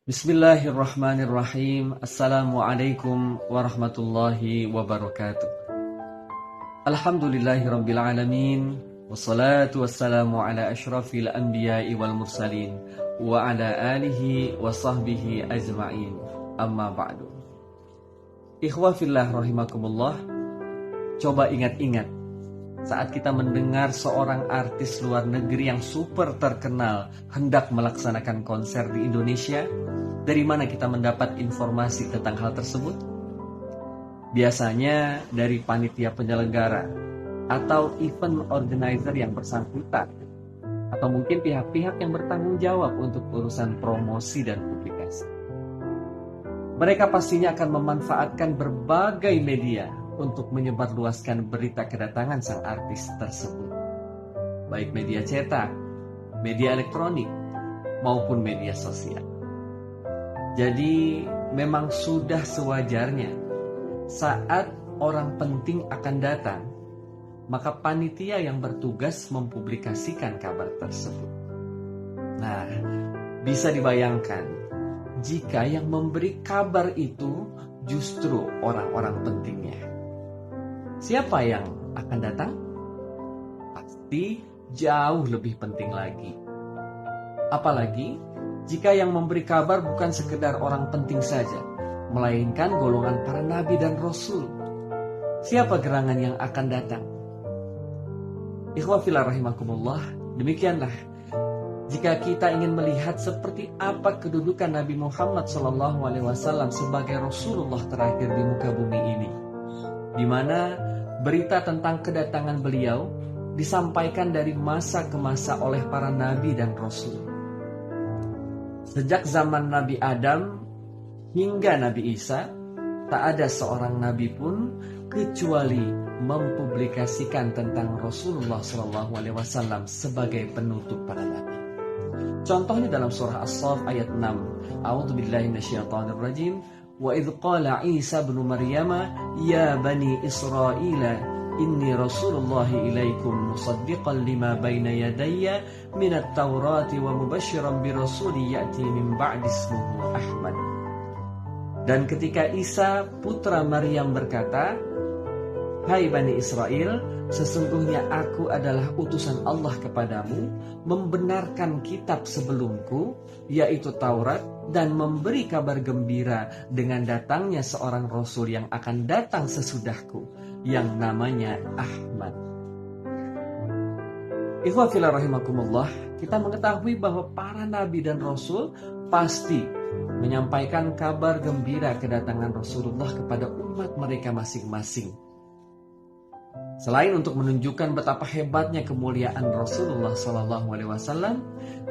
Bismillahirrahmanirrahim. Assalamualaikum warahmatullahi wabarakatuh. Alhamdulillahirabbil alamin. Wassalatu wassalamu ala asyrafil anbiya'i wal mursalin wa ala alihi wa sahbihi ajma'in. Amma ba'du. Ikhwah fillah rahimakumullah. Coba ingat-ingat saat kita mendengar seorang artis luar negeri yang super terkenal hendak melaksanakan konser di Indonesia, dari mana kita mendapat informasi tentang hal tersebut? Biasanya dari panitia penyelenggara atau event organizer yang bersangkutan, atau mungkin pihak-pihak yang bertanggung jawab untuk urusan promosi dan publikasi. Mereka pastinya akan memanfaatkan berbagai media untuk menyebarluaskan berita kedatangan sang artis tersebut, baik media cetak, media elektronik, maupun media sosial. Jadi memang sudah sewajarnya saat orang penting akan datang, maka panitia yang bertugas mempublikasikan kabar tersebut. Nah, bisa dibayangkan jika yang memberi kabar itu justru orang-orang pentingnya. Siapa yang akan datang? Pasti jauh lebih penting lagi. Apalagi jika yang memberi kabar bukan sekedar orang penting saja, melainkan golongan para nabi dan rasul. Siapa gerangan yang akan datang? Ikhwah fillah rahimakumullah, demikianlah jika kita ingin melihat seperti apa kedudukan Nabi Muhammad SAW sebagai Rasulullah terakhir di muka bumi ini, di mana berita tentang kedatangan beliau disampaikan dari masa ke masa oleh para nabi dan rasul. Sejak zaman Nabi Adam hingga Nabi Isa, tak ada seorang nabi pun kecuali mempublikasikan tentang Rasulullah SAW sebagai penutup para nabi. Contohnya dalam surah As-Saff ayat 6. A'udzubillahi minasyaitonirrajim. Wa idh qala Isa ibn Maryam ya bani Israila inni rasulullahi ilaikum musaddiqan lima baina yadayya minat taurati wa mubashiran bi rasuli ya'ti min ba'di ismuhu Ahmad. Dan ketika Isa putra Maryam berkata, hai Bani Israel, sesungguhnya aku adalah utusan Allah kepadamu, membenarkan kitab sebelumku, yaitu Taurat, dan memberi kabar gembira dengan datangnya seorang Rasul yang akan datang sesudahku, yang namanya Ahmad. Ikhwah fillah rahimakumullah, kita mengetahui bahwa para nabi dan Rasul pasti menyampaikan kabar gembira kedatangan Rasulullah kepada umat mereka masing-masing. Selain untuk menunjukkan betapa hebatnya kemuliaan Rasulullah SAW,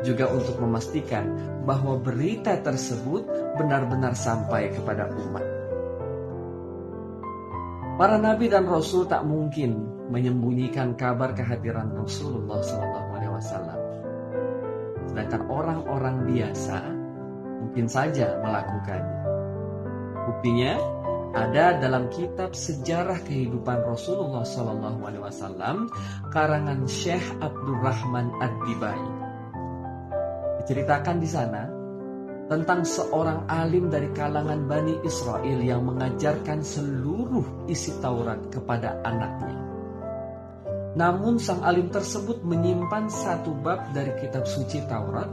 juga untuk memastikan bahwa berita tersebut benar-benar sampai kepada umat. Para nabi dan rasul tak mungkin menyembunyikan kabar kehadiran Rasulullah SAW. Sedangkan orang-orang biasa mungkin saja melakukannya. Buktinya ada dalam kitab Sejarah Kehidupan Rasulullah SAW karangan Syekh Abdurrahman Ad-Dibai. Diceritakan di sana tentang seorang alim dari kalangan Bani Israel yang mengajarkan seluruh isi Taurat kepada anaknya. Namun sang alim tersebut menyimpan satu bab dari kitab suci Taurat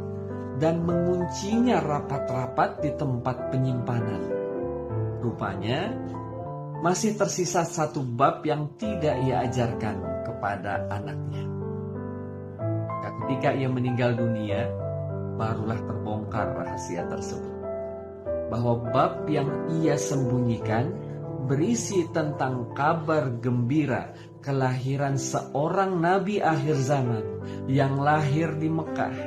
dan menguncinya rapat-rapat di tempat penyimpanan. Rupanya masih tersisa satu bab yang tidak ia ajarkan kepada anaknya. Ketika ia meninggal dunia, barulah terbongkar rahasia tersebut, bahwa bab yang ia sembunyikan berisi tentang kabar gembira kelahiran seorang nabi akhir zaman yang lahir di Mekah,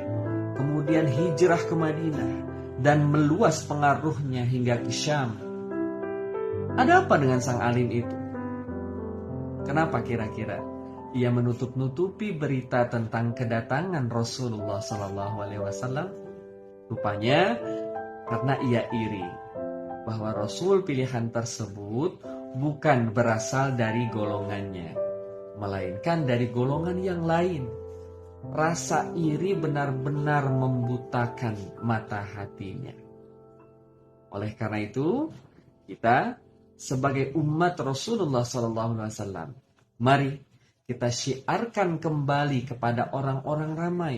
kemudian hijrah ke Madinah dan meluas pengaruhnya hingga ke Syam. Ada apa dengan sang alim itu? Kenapa kira-kira ia menutup-nutupi berita tentang kedatangan Rasulullah SAW? Rupanya karena ia iri bahwa Rasul pilihan tersebut bukan berasal dari golongannya, melainkan dari golongan yang lain. Rasa iri benar-benar membutakan mata hatinya. Oleh karena itu, kita sebagai umat Rasulullah SAW, mari kita syiarkan kembali kepada orang-orang ramai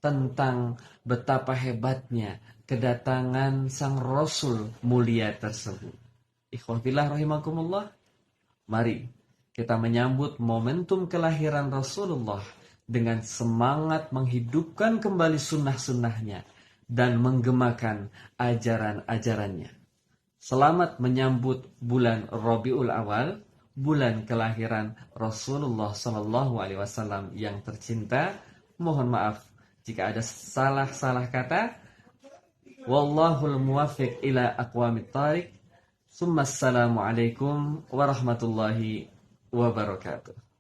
tentang betapa hebatnya kedatangan sang Rasul mulia tersebut. Ikhwatillah rahimakumullah, mari kita menyambut momentum kelahiran Rasulullah dengan semangat menghidupkan kembali sunnah-sunnahnya dan menggemakan ajaran-ajarannya. Selamat menyambut bulan Rabiul Awal, bulan kelahiran Rasulullah SAW yang tercinta. Mohon maaf jika ada salah-salah kata. Wallahul muwaffiq ila aqwamit thariq. Assalamualaikum warahmatullahi wabarakatuh.